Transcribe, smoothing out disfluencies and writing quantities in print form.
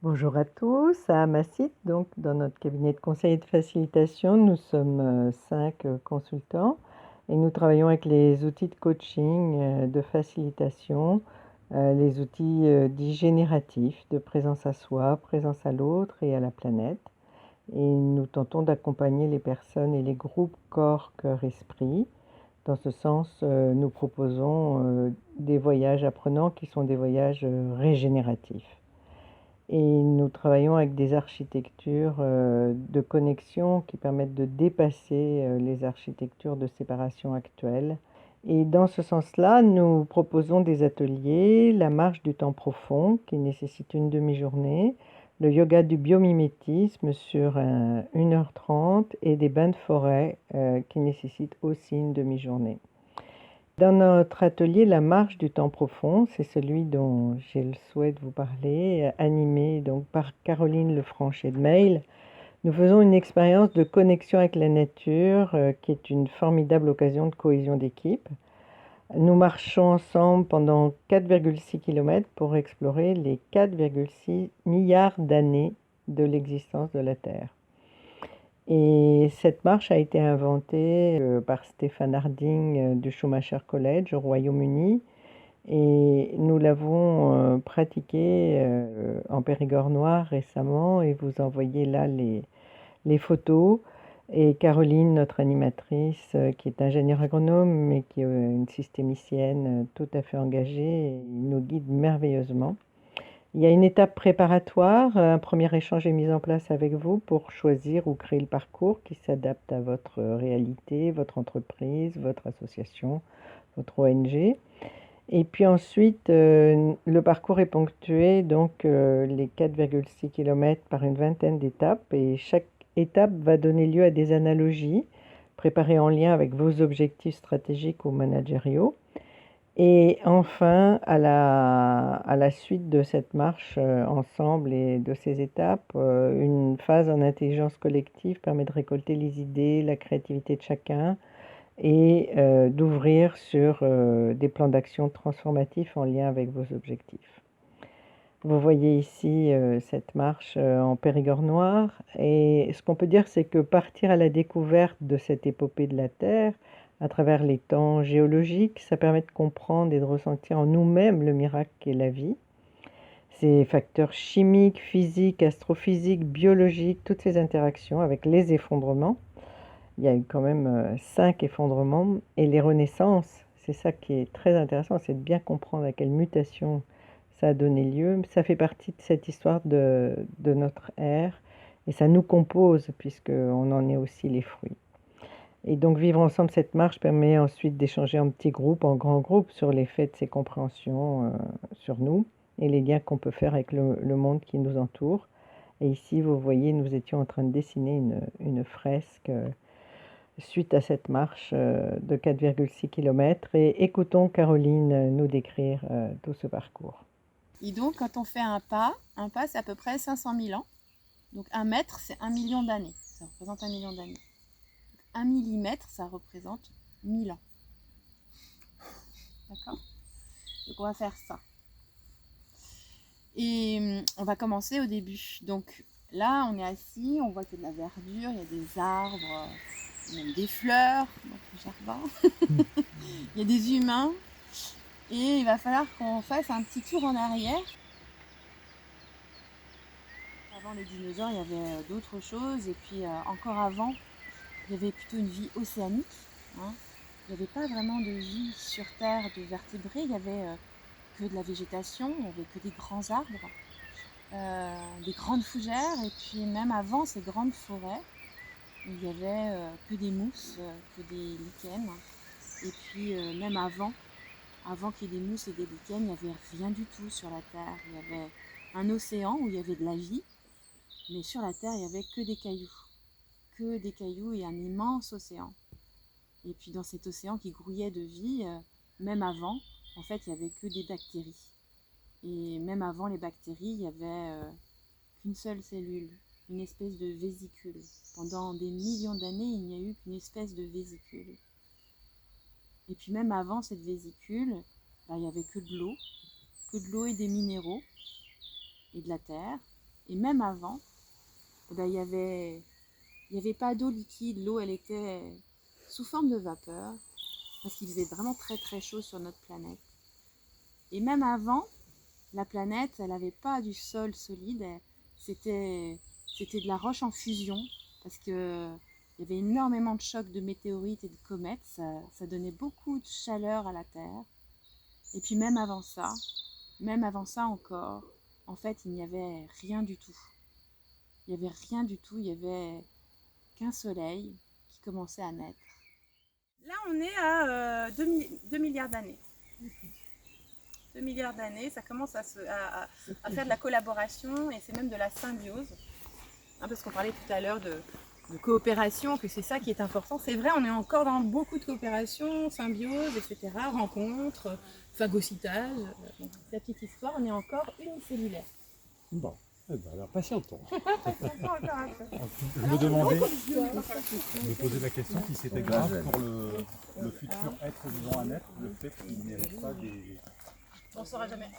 Bonjour à tous, à Amacite, donc dans notre cabinet de conseil et de facilitation, nous sommes 5 consultants et nous travaillons avec les outils de coaching, de facilitation, les outils dits génératifs de présence à soi, présence à l'autre et à la planète. Et nous tentons d'accompagner les personnes et les groupes corps, cœur, esprit. Dans ce sens, nous proposons des voyages apprenants qui sont des voyages régénératifs. Et nous travaillons avec des architectures de connexion qui permettent de dépasser les architectures de séparation actuelles. Et dans ce sens-là, nous proposons des ateliers, la marche du temps profond qui nécessite une demi-journée, le yoga du biomimétisme sur 1h30 et des bains de forêt qui nécessitent aussi une demi-journée. Dans notre atelier La marche du temps profond, c'est celui dont j'ai le souhait de vous parler, animé donc par Caroline Lefranche-Edmail, nous faisons une expérience de connexion avec la nature qui est une formidable occasion de cohésion d'équipe. Nous marchons ensemble pendant 4,6 km pour explorer les 4,6 milliards d'années de l'existence de la Terre. Et cette marche a été inventée par Stephen Harding du Schumacher College au Royaume-Uni et nous l'avons pratiquée en Périgord noir récemment et vous envoyez là les photos. Et Caroline, notre animatrice, qui est ingénieure agronome mais qui est une systémicienne tout à fait engagée, nous guide merveilleusement. Il y a une étape préparatoire, un premier échange est mis en place avec vous pour choisir ou créer le parcours qui s'adapte à votre réalité, votre entreprise, votre association, votre ONG. Et puis ensuite, le parcours est ponctué, donc les 4,6 km par une vingtaine d'étapes et chaque étape va donner lieu à des analogies préparées en lien avec vos objectifs stratégiques ou managériaux. Et enfin, à la suite de cette marche ensemble et de ces étapes, une phase en intelligence collective permet de récolter les idées, la créativité de chacun et d'ouvrir sur des plans d'action transformatifs en lien avec vos objectifs. Vous voyez ici cette marche en Périgord noir et ce qu'on peut dire, c'est que partir à la découverte de cette épopée de la Terre, à travers les temps géologiques, ça permet de comprendre et de ressentir en nous-mêmes le miracle qu'est la vie. Ces facteurs chimiques, physiques, astrophysiques, biologiques, toutes ces interactions avec les effondrements. Il y a eu quand même 5 effondrements et les renaissances, c'est ça qui est très intéressant, c'est de bien comprendre à quelle mutation ça a donné lieu. Ça fait partie de cette histoire de notre ère et ça nous compose puisqu'on en est aussi les fruits. Et donc vivre ensemble cette marche permet ensuite d'échanger en petits groupes, en grands groupes, sur l'effet de ces compréhensions sur nous et les liens qu'on peut faire avec le monde qui nous entoure. Et ici, vous voyez, nous étions en train de dessiner une fresque suite à cette marche de 4,6 km et écoutons Caroline nous décrire tout ce parcours. Et donc, quand on fait un pas c'est à peu près 500 000 ans. Donc, 1 mètre, c'est 1 million d'années. Ça représente 1 million d'années. 1 millimètre, ça représente 1000 ans. D'accord? Donc, on va faire ça. Et on va commencer au début. Donc, là, on est assis, on voit qu'il y a de la verdure, il y a des arbres, même des fleurs dans le jardin. Il y a des humains. Et il va falloir qu'on fasse un petit tour en arrière. Avant les dinosaures, il y avait d'autres choses. Et puis encore avant, il y avait plutôt une vie océanique. Hein. Il n'y avait pas vraiment de vie sur Terre, de vertébrés. Il n'y avait que de la végétation, il n'y avait que des grands arbres, des grandes fougères. Et puis même avant ces grandes forêts, il n'y avait que des mousses, que des lichens. Et puis même avant qu'il y ait des mousses et des lichens, il n'y avait rien du tout sur la Terre. Il y avait un océan où il y avait de la vie, mais sur la Terre, il n'y avait que des cailloux. Que des cailloux et un immense océan. Et puis dans cet océan qui grouillait de vie, même avant, en fait, il n'y avait que des bactéries. Et même avant les bactéries, il n'y avait qu'une seule cellule, une espèce de vésicule. Pendant des millions d'années, il n'y a eu qu'une espèce de vésicule. Et puis même avant cette vésicule, il n'y avait que de l'eau et des minéraux et de la terre. Et même avant, eh ben, il y avait pas d'eau liquide. L'eau, elle était sous forme de vapeur, parce qu'il faisait vraiment très très chaud sur notre planète. Et même avant, la planète, elle n'avait pas du sol solide, c'était de la roche en fusion, parce que il y avait énormément de chocs de météorites et de comètes, ça donnait beaucoup de chaleur à la Terre. Et puis même avant ça encore, en fait, il n'y avait rien du tout. Il n'y avait rien du tout, il n'y avait qu'un soleil qui commençait à naître. Là, on est à 2 milliards d'années. 2 milliards d'années, ça commence à faire de la collaboration et c'est même de la symbiose. Hein, parce qu'on parlait tout à l'heure de coopération, que c'est ça qui est important. C'est vrai, on est encore dans beaucoup de coopération, symbiose, etc., rencontres, phagocytage. Donc, c'est la petite histoire, on est encore unicellulaire. Bon, eh ben, alors patientons. Je me demandais, je me posais la question si c'était grave pour le futur être vivant à naître, le fait qu'il n'hérite pas des... On ne saura jamais.